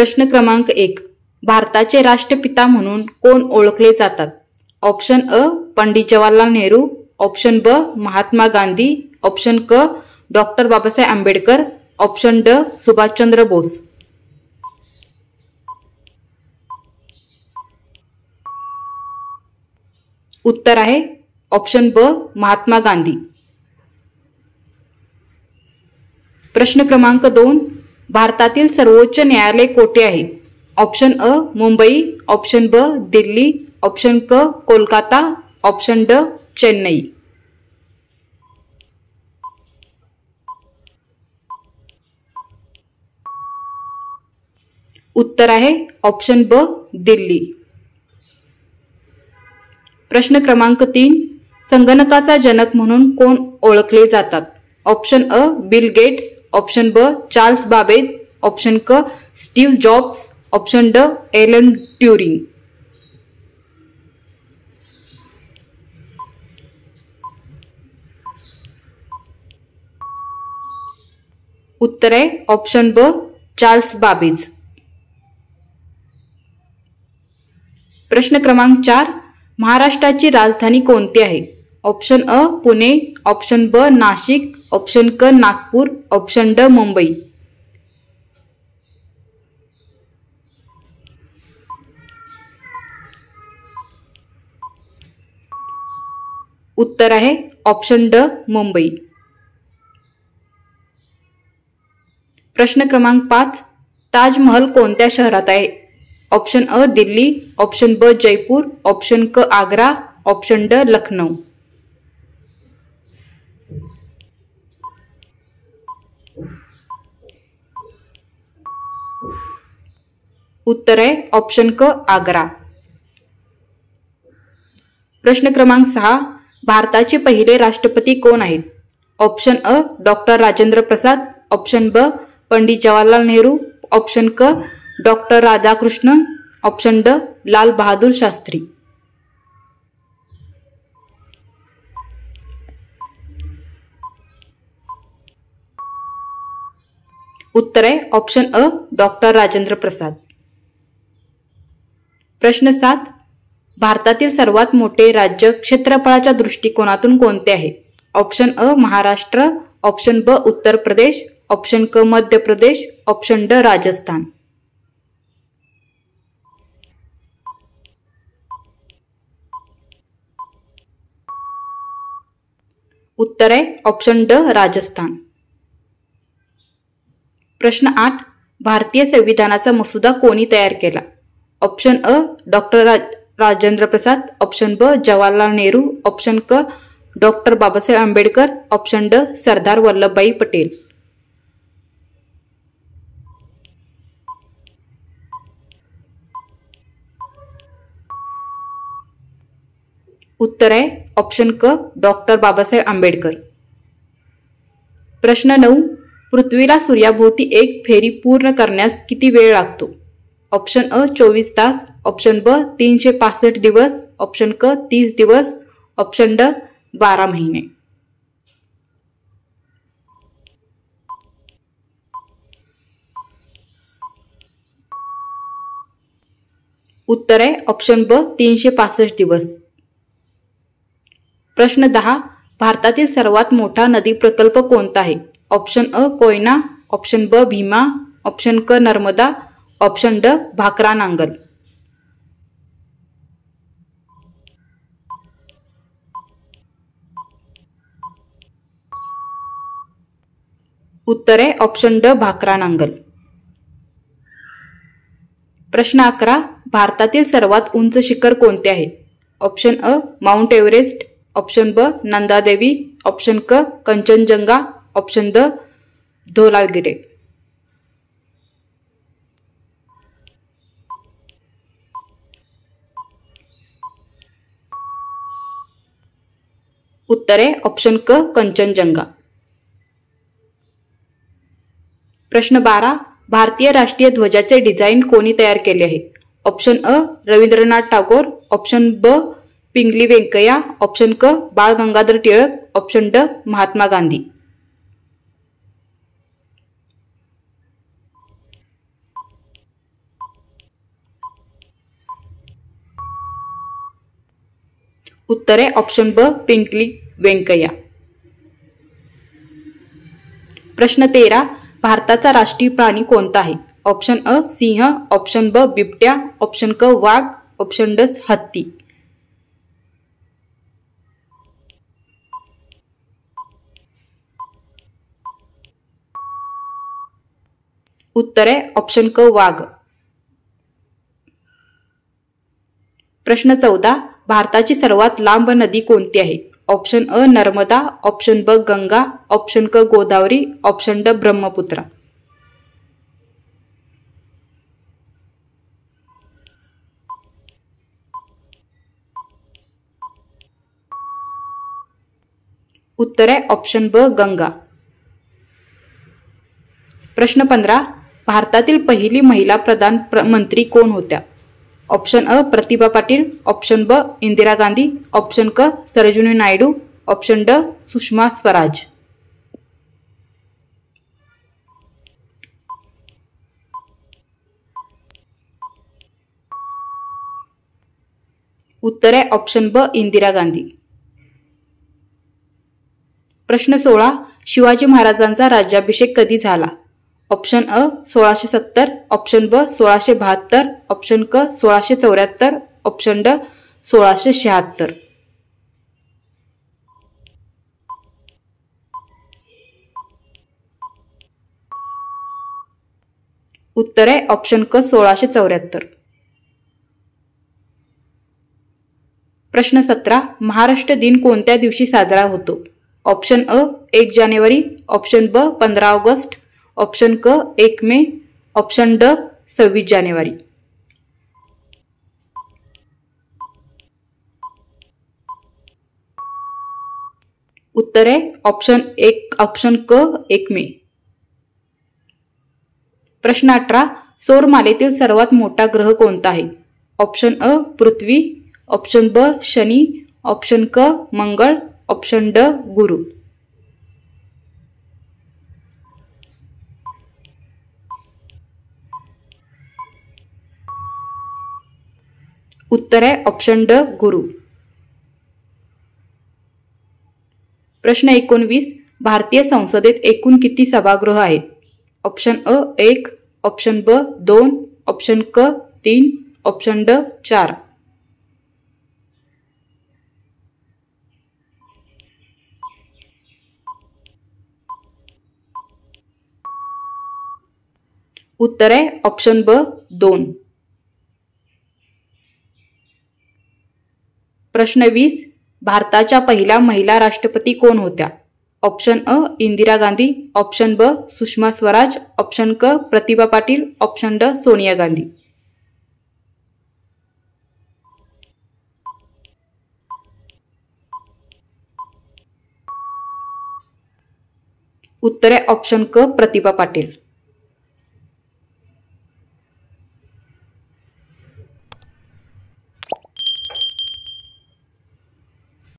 प्रश्न क्रमांक 1. भारताचे राष्ट्रपिता म्हणून कोण ओळखले जातात? ऑप्शन अ पंडित जवाहरलाल नेहरू, ऑप्शन ब महात्मा गांधी, ऑप्शन क डॉक्टर बाबासाहेब आंबेडकर, ऑप्शन ड सुभाषचंद्र बोस. उत्तर आहे ऑप्शन ब महात्मा गांधी. प्रश्न क्रमांक 2. भारतातील सर्वोच्च न्यायालय कोठे आहे? ऑप्शन अ मुंबई, ऑप्शन ब दिल्ली, ऑप्शन क कोलकाता, ऑप्शन ड चेन्नई. उत्तर आहे ऑप्शन ब दिल्ली. प्रश्न क्रमांक 3. संगणकाचा जनक म्हणून कोण ओळखले जातात? ऑप्शन अ बिल गेट्स, ऑप्शन ब चार्ल्स बाबेज, ऑप्शन क स्टीव्ह जॉब्स, ऑप्शन ड एलन ट्युरिंग. उत्तर आहे ऑप्शन ब चार्ल्स बाबेज. प्रश्न क्रमांक 4. महाराष्ट्राची राजधानी कोणती आहे? ऑप्शन अ पुणे, ऑप्शन ब नाशिक, ऑप्शन क नागपूर, ऑप्शन ड मुंबई. उत्तर आहे ऑप्शन ड मुंबई. प्रश्न क्रमांक 5. ताजमहल कोणत्या शहरात आहे? ऑप्शन अ दिल्ली, ऑप्शन ब जयपूर, ऑप्शन क आग्रा, ऑप्शन ड लखनौ. उत्तर आहे ऑप्शन क आग्रा. प्रश्न क्रमांक 6. भारताचे पहिले राष्ट्रपती कोण आहेत? Option a doctor Rajendra Prasad, option ब पंडित जवाहरलाल नेहरू, ऑप्शन क डॉक्टर राधाकृष्णन, ऑप्शन ड लाल बहादूर शास्त्री. उत्तर आहे option a doctor Rajendra Prasad. प्रश्न 7. भारतातील सर्वात मोठे राज्य क्षेत्रफळाच्या दृष्टिकोनातून कोणते आहे? ऑप्शन अ महाराष्ट्र, ऑप्शन ब उत्तर प्रदेश, ऑप्शन क मध्य प्रदेश, ऑप्शन ड राजस्थान. उत्तर आहे ऑप्शन ड राजस्थान. प्रश्न 8. भारतीय संविधानाचा मसुदा कोणी तयार केला? Option a doctor Rajendra Prasad, option ब जवाहरलाल नेहरू, ऑप्शन क डॉक्टर बाबासाहेब आंबेडकर, ऑप्शन ड सरदार वल्लभभाई पटेल. उत्तर आहे ऑप्शन क डॉक्टर बाबासाहेब आंबेडकर. प्रश्न 9. पृथ्वीला सूर्याभोवती एक फेरी पूर्ण करण्यास किती वेळ लागतो? ऑप्शन अ 24 तास, ऑप्शन ब 365 दिवस, ऑप्शन क 30 दिवस, ऑप्शन ड 12 महिने. उत्तर आहे ऑप्शन ब 365 दिवस. प्रश्न 10. भारतातील सर्वात मोठा नदी प्रकल्प कोणता आहे? ऑप्शन अ कोयना, ऑप्शन ब भीमा, ऑप्शन क नर्मदा, ऑप्शन ड भाकरा नांगल. उत्तर आहे ऑप्शन ड भाकरा नांगल. प्रश्न 11. भारतातील सर्वात उंच शिखर कोणते आहे? ऑप्शन अ माउंट एव्हरेस्ट, ऑप्शन ब नंदादेवी, ऑप्शन क कंचनजंगा, ऑप्शन द धौलागिरी. उत्तर आहे ऑप्शन क कंचनजंगा. प्रश्न 12. भारतीय राष्ट्रीय ध्वजाचे डिझाईन कोणी तयार केले आहे? ऑप्शन अ रवींद्रनाथ टागोर, ऑप्शन ब पिंगली व्यंकय्या, ऑप्शन क बाळ गंगाधर टिळक, ऑप्शन ड महात्मा गांधी. उत्तर आहे ऑप्शन ब पिंकली व्यंकय्या. प्रश्न 13. भारताचा राष्ट्रीय प्राणी कोणता आहे? ऑप्शन अ सिंह, ऑप्शन ब बिबट्या, ऑप्शन क वाघ, ऑप्शन ड हत्ती. उत्तर आहे ऑप्शन क वाघ. प्रश्न 14. भारताची सर्वात लांब नदी कोणती आहे? ऑप्शन अ नर्मदा, ऑप्शन ब गंगा, ऑप्शन क गोदावरी, ऑप्शन ड ब्रह्मपुत्रा. उत्तर आहे ऑप्शन ब गंगा. प्रश्न 15. भारतातील पहिली महिला प्रधानमंत्री कोण होत्या? ऑप्शन अ प्रतिभा पाटील, ऑप्शन ब इंदिरा गांधी, ऑप्शन क सरोजिनी नायडू, ऑप्शन ड सुषमा स्वराज. उत्तर आहे ऑप्शन ब इंदिरा गांधी. प्रश्न 16. शिवाजी महाराजांचा राज्याभिषेक कधी झाला? ऑप्शन अ 1670, ऑप्शन ब 1672, ऑप्शन क 1674, ऑप्शन ड 1676. उत्तर आहे ऑप्शन क 1674. प्रश्न 17. महाराष्ट्र दिन कोणत्या दिवशी साजरा होतो? ऑप्शन अ 1 जानेवारी, ऑप्शन ब 15 ऑगस्ट, ऑप्शन क 1 मे, ऑप्शन ड 26 जानेवारी. उत्तर आहे ऑप्शन क 1 मे. प्रश्न 18. सौरमालेतील सर्वात मोठा ग्रह कोणता आहे? ऑप्शन अ पृथ्वी, ऑप्शन ब शनी, ऑप्शन क मंगळ, ऑप्शन ड गुरु. उत्तर आहे ऑप्शन ड गुरु. प्रश्न 19. भारतीय संसदेत एकूण किती सभागृह आहेत? ऑप्शन अ 1, ऑप्शन ब 2, ऑप्शन क 3, ऑप्शन ड 4. उत्तर आहे ऑप्शन ब 2. प्रश्न 20. भारताच्या पहिल्या महिला राष्ट्रपती कोण होत्या? ऑप्शन अ इंदिरा गांधी, ऑप्शन ब सुषमा स्वराज, ऑप्शन क प्रतिभा पाटील, ऑप्शन ड सोनिया गांधी. उत्तर आहे ऑप्शन क प्रतिभा पाटील.